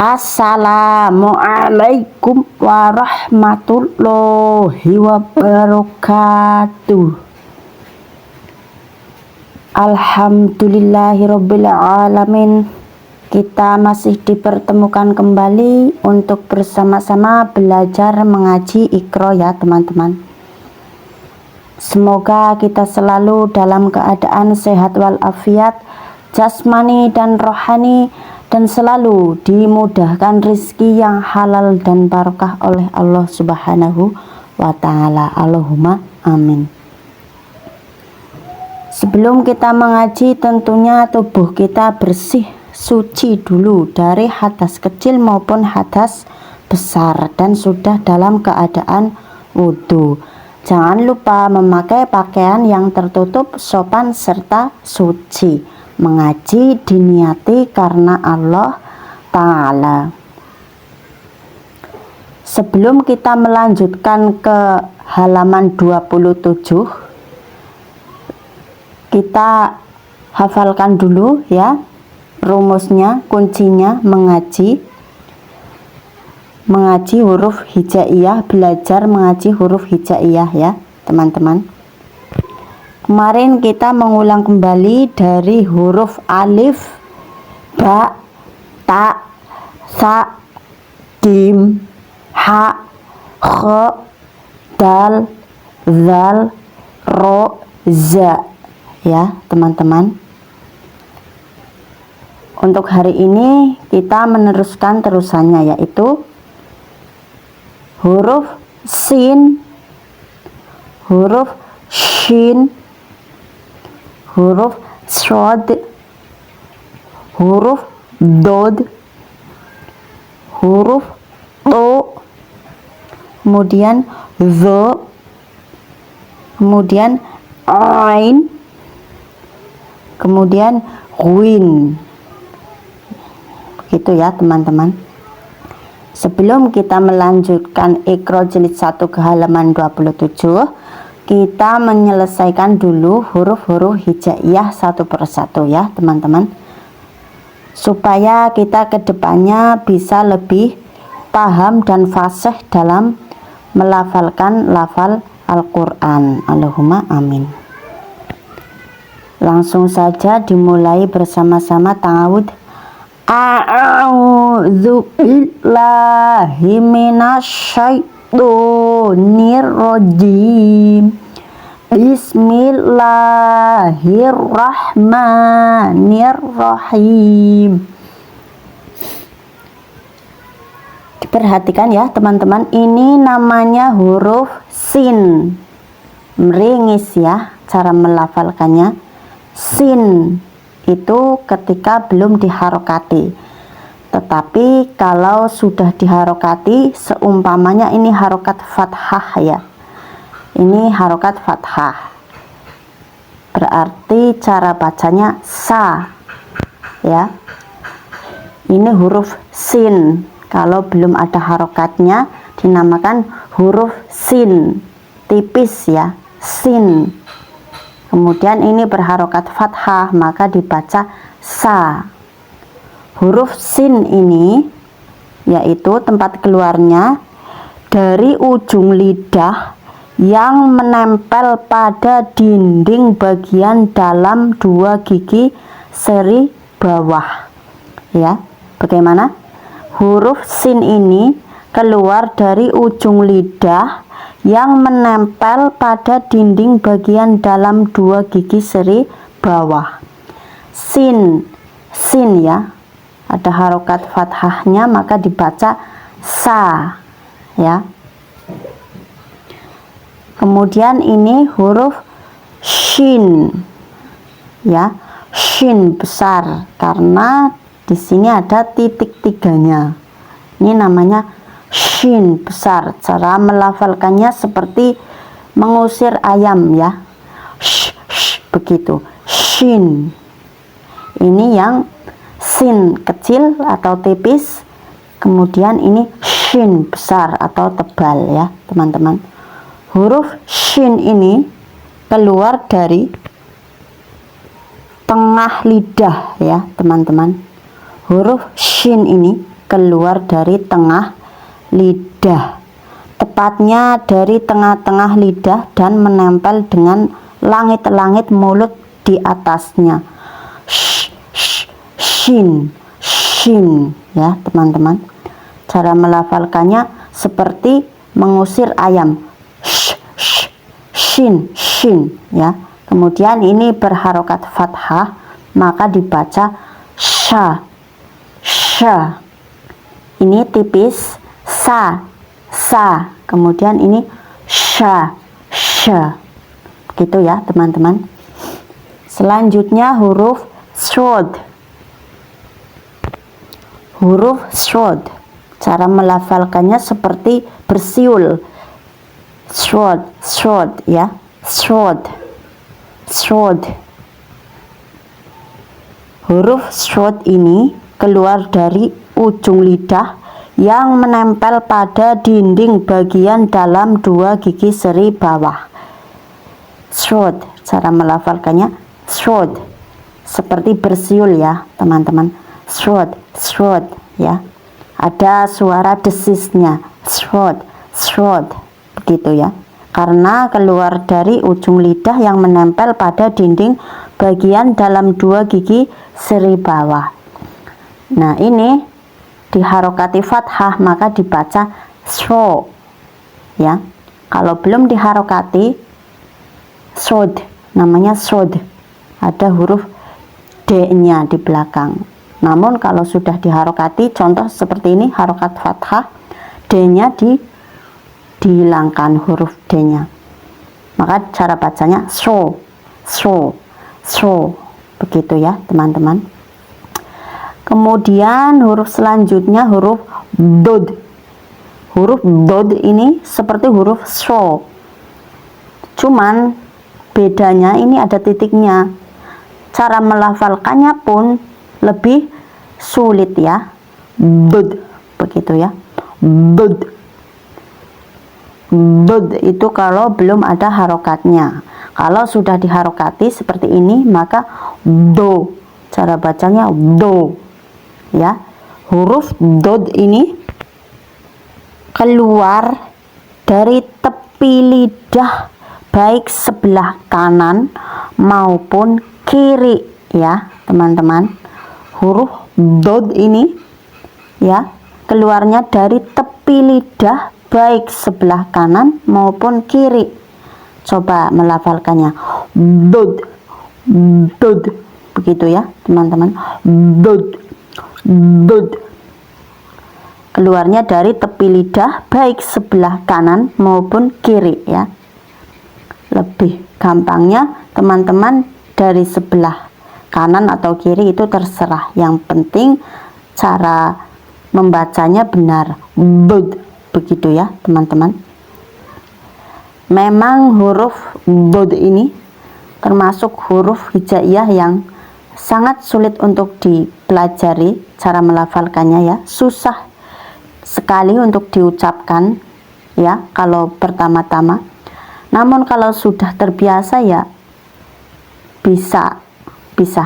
Assalamualaikum warahmatullahi wabarakatuh. Alhamdulillahirabbil alamin. Kita masih dipertemukan kembali untuk bersama-sama belajar mengaji Iqra ya teman-teman. Semoga kita selalu dalam keadaan sehat walafiat, jasmani dan rohani, dan selalu dimudahkan rizki yang halal dan barokah oleh Allah Subhanahu wa ta'ala. Allahumma amin. Sebelum kita mengaji, tentunya tubuh kita bersih, suci dulu dari hadas kecil maupun hadas besar dan sudah dalam keadaan wudhu. Jangan lupa memakai pakaian yang tertutup, sopan serta suci. Mengaji diniati karena Allah Ta'ala. Sebelum kita melanjutkan ke halaman 27, kita hafalkan dulu ya rumusnya, kuncinya mengaji huruf hijaiyah, belajar mengaji huruf hijaiyah ya teman-teman. Kemarin kita mengulang kembali dari huruf alif, ba, ta, sa, dim, ha, kha, dal, zal, ro, za ya teman-teman. Untuk hari ini kita meneruskan terusannya, yaitu huruf sin, huruf shin, huruf shod, huruf dod, huruf to, kemudian zo, kemudian ain, kemudian win. Begitu ya teman-teman. Sebelum kita melanjutkan Iqra jilid 1 ke halaman 27, kita menyelesaikan dulu huruf-huruf hijaiyah satu persatu ya teman-teman, supaya kita kedepannya bisa lebih paham dan fasih dalam melafalkan lafal Al-Quran. Allahumma amin. Langsung saja dimulai bersama-sama ta'awud. A'udzu billahi minasyaitonir rajim. Bismillahirrahmanirrahim. Diperhatikan ya teman-teman, ini namanya huruf sin. Meringis ya cara melafalkannya. Sin itu ketika belum diharokati. Tetapi kalau sudah diharokati, seumpamanya ini harokat fathah ya, ini harokat fathah, berarti cara bacanya sa ya. Ini huruf sin, kalau belum ada harokatnya dinamakan huruf sin, tipis ya, sin. Kemudian ini berharokat fathah, maka dibaca sa. Huruf sin ini yaitu tempat keluarnya dari ujung lidah yang menempel pada dinding bagian dalam dua gigi seri bawah ya. Bagaimana? Huruf sin ini keluar dari ujung lidah yang menempel pada dinding bagian dalam dua gigi seri bawah. Sin, sin ya, ada harokat fathahnya, maka dibaca sa ya. Kemudian ini huruf shin ya, shin besar karena di sini ada titik tiganya. Ini namanya shin besar. Cara melafalkannya seperti mengusir ayam ya, begitu, shin. Ini yang sin kecil atau tipis, kemudian ini shin besar atau tebal ya teman-teman. Huruf shin ini keluar dari tengah lidah ya teman-teman. Huruf shin ini keluar dari tengah lidah, tepatnya dari tengah-tengah lidah dan menempel dengan langit-langit mulut di atasnya. Shin, shin, ya teman-teman. Cara melafalkannya seperti mengusir ayam. Shin, shin, ya. Kemudian ini berharokat fathah, maka dibaca sha, sha. Ini tipis, sa, sa. Kemudian ini sha, sha. Begitu ya teman-teman. Selanjutnya huruf shod. Huruf shod. Cara melafalkannya seperti bersiul. Shod, shod, ya. Shod, shod. Huruf shod ini keluar dari ujung lidah yang menempel pada dinding bagian dalam dua gigi seri bawah. Shod, cara melafalkannya shod, seperti bersiul ya teman-teman. Shod, shod, ya. Ada suara desisnya. Shod, shod, begitu ya. Karena keluar dari ujung lidah yang menempel pada dinding bagian dalam dua gigi seri bawah. Nah, ini diharokati fathah maka dibaca sho, ya. Kalau belum diharokati shod, namanya shod, ada huruf D-nya di belakang. Namun kalau sudah diharokati, contoh seperti ini, harokat fathah, D-nya dihilangkan huruf D-nya. Maka cara bacanya sho, sho, sho, begitu ya teman-teman. Kemudian huruf selanjutnya huruf dod. Huruf dod ini seperti huruf sho, cuman bedanya ini ada titiknya. Cara melafalkannya pun lebih sulit ya. Dod, begitu ya. Dod. Dod itu kalau belum ada harokatnya. Kalau sudah diharokati seperti ini maka do. Cara bacanya do, ya. Huruf dod ini keluar dari tepi lidah baik sebelah kanan maupun kiri ya teman-teman. Huruf dod ini ya keluarnya dari tepi lidah baik sebelah kanan maupun kiri. Coba melafalkannya. Dod, dod, begitu ya teman-teman. Dod, dod. Keluarnya dari tepi lidah baik sebelah kanan maupun kiri ya. Lebih gampangnya teman-teman dari sebelah kanan atau kiri itu terserah, yang penting cara membacanya benar. Dod, begitu ya teman-teman. Memang huruf dod ini termasuk huruf hijaiyah yang sangat sulit untuk dipelajari cara melafalkannya ya, susah sekali untuk diucapkan ya kalau pertama-tama. Namun kalau sudah terbiasa ya bisa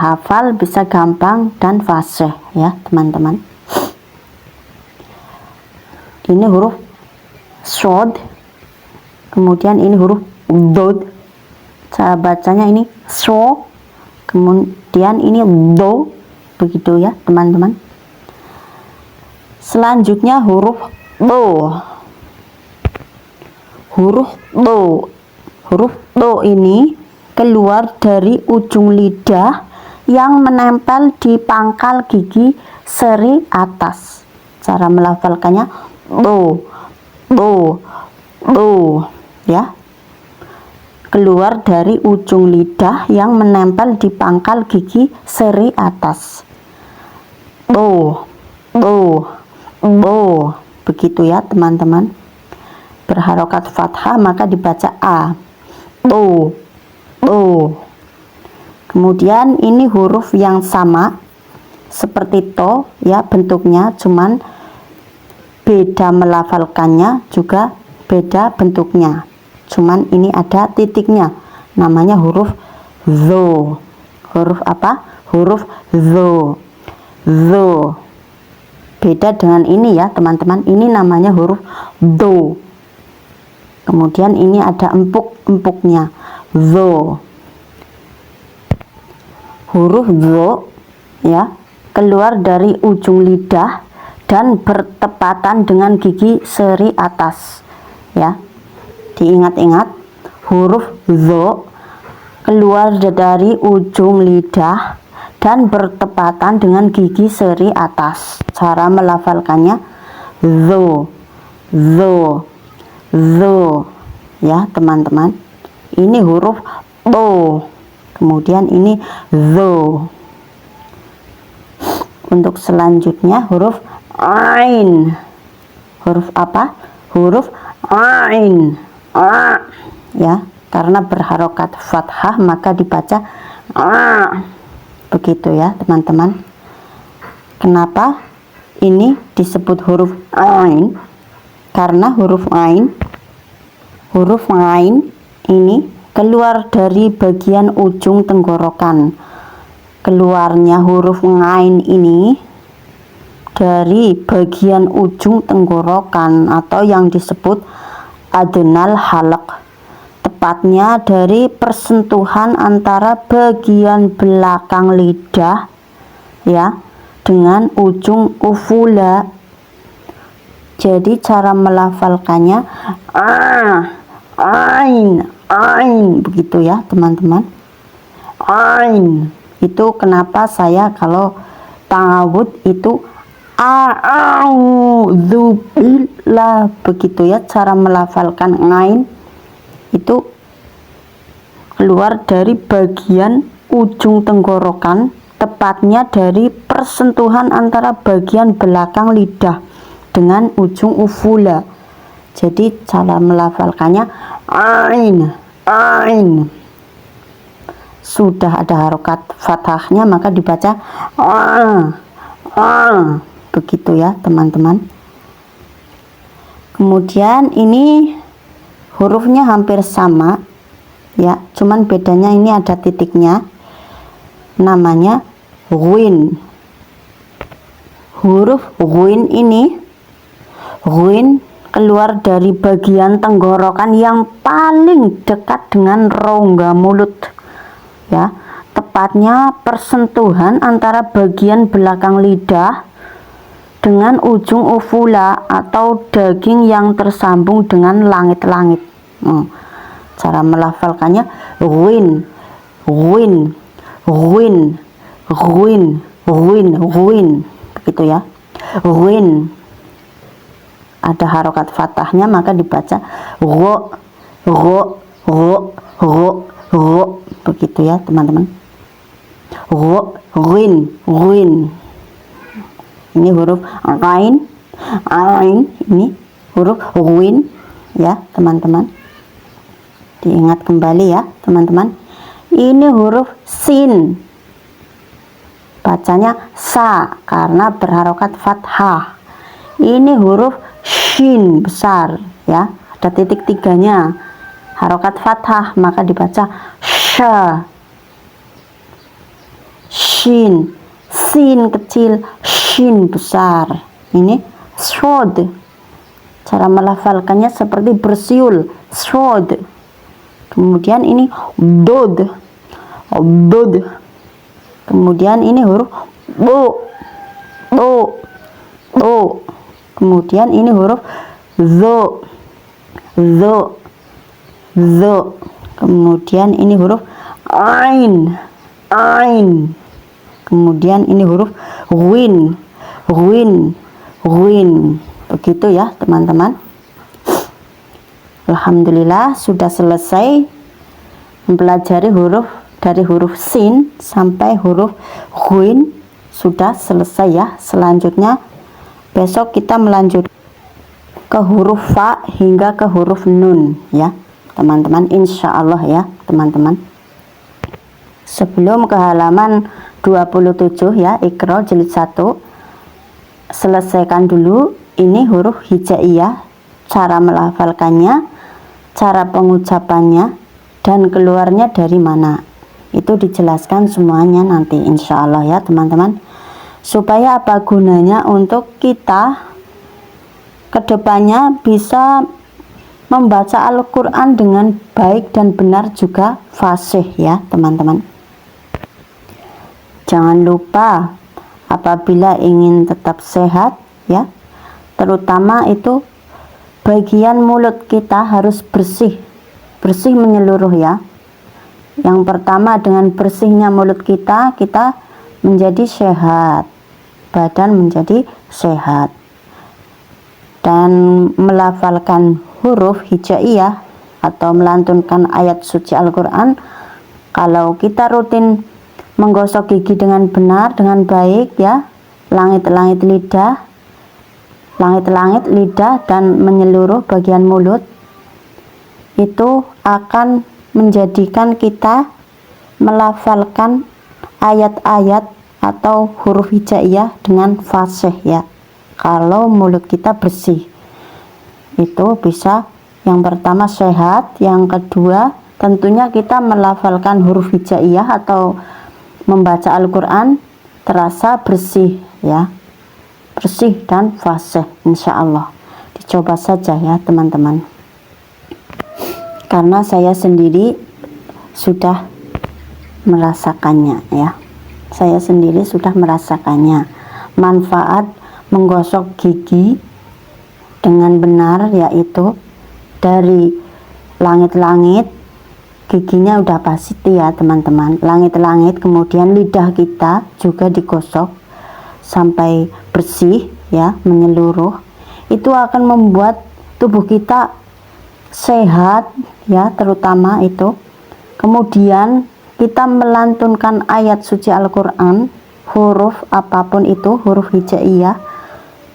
hafal, bisa gampang dan fasih ya teman-teman. Ini huruf shod, kemudian ini huruf dod. Cara bacanya ini sho, kemudian ini do, begitu ya teman-teman. Selanjutnya huruf do. Huruf do. Huruf do ini keluar dari ujung lidah yang menempel di pangkal gigi seri atas. Cara melafalkannya do, do, do ya. Keluar dari ujung lidah yang menempel di pangkal gigi seri atas. Do, do, do, begitu ya teman-teman. Berharokat fathah maka dibaca a. Do, do. Kemudian ini huruf yang sama seperti to ya bentuknya, cuman beda melafalkannya juga beda bentuknya, cuman ini ada titiknya, namanya huruf zo. Huruf apa? Huruf zo. Zo, beda dengan ini ya teman-teman. Ini namanya huruf do, kemudian ini ada empuk-empuknya, zo. Huruf zo ya keluar dari ujung lidah dan bertepatan dengan gigi seri atas ya. Diingat-ingat, huruf zo keluar dari ujung lidah dan bertepatan dengan gigi seri atas. Cara melafalkannya zo, zo, zo ya teman-teman. Ini huruf bo, kemudian ini zo. Untuk selanjutnya huruf ain. Huruf apa? Huruf ain. Ya, karena berharokat fathah maka dibaca begitu ya teman-teman. Kenapa ini disebut huruf ain? Karena huruf ain ini keluar dari bagian ujung tenggorokan. Keluarnya huruf ain ini dari bagian ujung tenggorokan atau yang disebut adnal halq, tepatnya dari persentuhan antara bagian belakang lidah ya dengan ujung ufula. Jadi cara melafalkannya ain begitu ya teman-teman. Ain itu kenapa saya kalau ta'awud itu a'udzubillah begitu ya. Cara melafalkan ain itu keluar dari bagian ujung tenggorokan, tepatnya dari persentuhan antara bagian belakang lidah dengan ujung ufula. Jadi cara melafalkannya ain. Sudah ada harokat fathahnya maka dibaca begitu ya teman-teman. Kemudian ini hurufnya hampir sama ya, cuman bedanya ini ada titiknya, namanya ghin. Huruf ghin ini, ghin keluar dari bagian tenggorokan yang paling dekat dengan rongga mulut ya, tepatnya persentuhan antara bagian belakang lidah dengan ujung uvula atau daging yang tersambung dengan langit-langit. Cara melafalkannya ghin, begitu ya. Ghin ada harokat fathahnya maka dibaca gho, begitu ya teman-teman. Ghin. Ini huruf ain, ini huruf ghin ya teman-teman. Diingat kembali ya teman-teman. Ini huruf sin, bacanya sa karena berharokat fathah. Ini huruf shin besar ya, ada titik tiganya, harokat fathah maka dibaca sha. Shin, sin kecil, shin besar. Ini shod. Cara melafalkannya seperti bersiul, shod. Kemudian ini dod. Kemudian ini huruf bo. Kemudian ini huruf zo. Kemudian ini huruf ain. Kemudian ini huruf ghin. Begitu ya teman-teman. Alhamdulillah sudah selesai mempelajari huruf dari huruf sin sampai huruf ghin, sudah selesai ya. Selanjutnya besok kita melanjut ke huruf fa hingga ke huruf nun ya teman-teman, insya Allah ya teman-teman. Sebelum ke halaman 27 ya, Iqra jilid 1, selesaikan dulu ini huruf hijaiyah, cara melafalkannya, cara pengucapannya, dan keluarnya dari mana. Itu dijelaskan semuanya nanti insya Allah ya teman-teman. Supaya apa gunanya? Untuk kita kedepannya bisa membaca Al-Quran dengan baik dan benar juga fasih ya teman-teman. Jangan lupa apabila ingin tetap sehat ya, terutama itu bagian mulut kita harus bersih menyeluruh ya. Yang pertama, dengan bersihnya mulut kita menjadi sehat, badan menjadi sehat. Dan melafalkan huruf hijaiyah atau melantunkan ayat suci Al-Quran, kalau kita rutin menggosok gigi dengan benar, dengan baik ya, langit-langit lidah dan menyeluruh bagian mulut, itu akan menjadikan kita melafalkan ayat-ayat atau huruf hijaiyah dengan fasih ya. Kalau mulut kita bersih, itu bisa yang pertama sehat, yang kedua tentunya kita melafalkan huruf hijaiyah atau membaca Al-Quran terasa bersih ya, bersih dan fasih. Insya Allah dicoba saja ya teman-teman, karena saya sendiri sudah merasakannya ya. Saya sendiri sudah merasakannya manfaat menggosok gigi dengan benar, yaitu dari langit-langit, giginya udah pasti ya teman-teman, langit-langit, kemudian lidah kita juga digosok sampai bersih ya, menyeluruh. Itu akan membuat tubuh kita sehat ya, terutama itu. Kemudian kita melantunkan ayat suci Al-Quran, huruf apapun itu, huruf hijaiyah,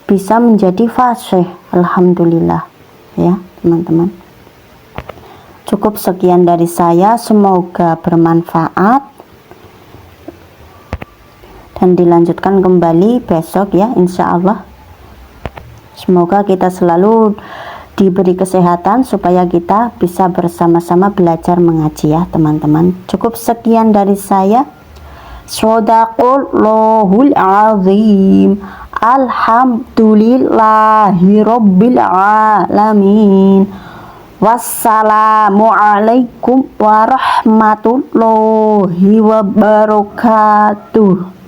bisa menjadi fasih. Alhamdulillah ya teman-teman. Cukup sekian dari saya, semoga bermanfaat dan dilanjutkan kembali besok ya insya Allah. Semoga kita selalu diberi kesehatan supaya kita bisa bersama-sama belajar mengaji ya teman-teman. Cukup sekian dari saya. Shadaqallahul azim. Alhamdulillahi rabbil alamin. Wassalamualaikum warahmatullahi wabarakatuh.